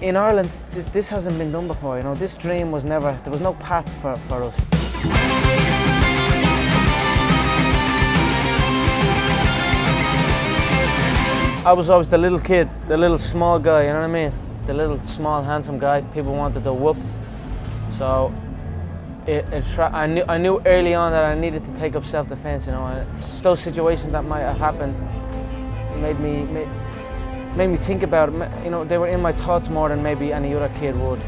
In Ireland, this hasn't been done before, you know. This dream was never, there was no path for us. I was always the little kid, the little small guy, you know what I mean? The little small handsome guy people wanted to whoop. So I knew early on that I needed to take up self-defense, you know. Those situations that might have happened made me think about it. You know, they were in my thoughts more than maybe any other kid would.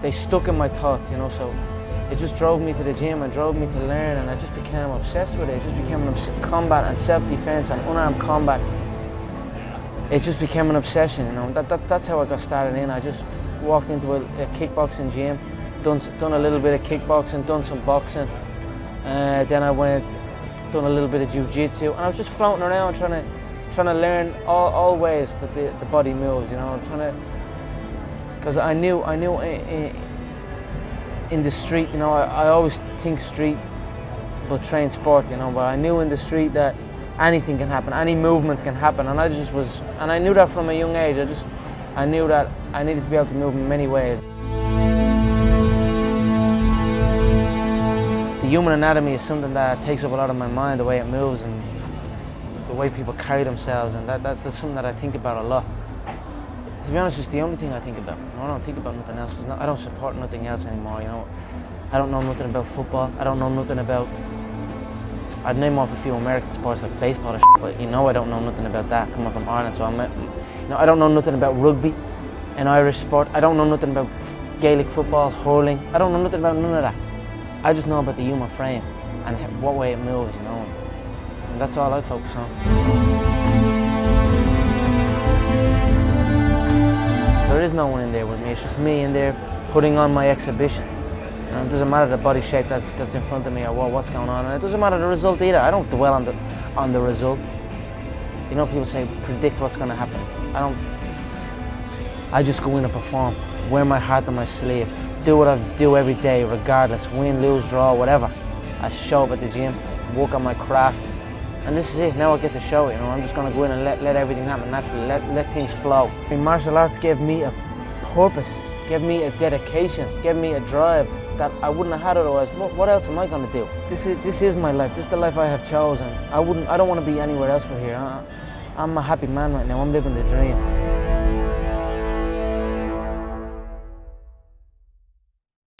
They stuck in my thoughts, you know, so it just drove me to the gym and drove me to learn, and I just became obsessed with it. It just became combat and self-defense and unarmed combat. It just became an obsession, you know. That's how I got started in. I just walked into a kickboxing gym, done a little bit of kickboxing, done some boxing. Then I done a little bit of jiu-jitsu, and I was just floating around trying to learn all ways that the body moves, you know. Because I knew in the street, you know, I always think street, but train sport, you know. But I knew in the street that anything can happen, any movement can happen, and I knew that from a young age. I knew that I needed to be able to move in many ways. The human anatomy is something that takes up a lot of my mind, the way it moves and the way people carry themselves, and that's something that I think about a lot. To be honest, it's the only thing I think about. I don't think about nothing else. I don't support nothing else anymore, you know. I don't know nothing about football. I don't know nothing about, I'd name off a few American sports like baseball or shit, but you know I don't know nothing about that coming from Ireland. So I don't know nothing about rugby, an Irish sport. I don't know nothing about Gaelic football, hurling. I don't know nothing about none of that. I just know about the human frame and what way it moves, you know. And that's all I focus on. There is no one in there with me. It's just me in there putting on my exhibition. You know, it doesn't matter the body shape that's in front of me or what's going on, and it doesn't matter the result either. I don't dwell on the result. You know, people say predict what's going to happen. I just go in and perform, wear my heart on my sleeve, do what I do every day, regardless, win, lose, draw, whatever. I show up at the gym, work on my craft, and this is it. Now I get to show it. You know, I'm just going to go in and let everything happen naturally, let things flow. I mean, martial arts gave me a purpose, gave me a dedication, gave me a drive that I wouldn't have had otherwise. What else am I going to do? This is my life. This is the life I have chosen. I don't want to be anywhere else but here. I'm a happy man right now. I'm living the dream.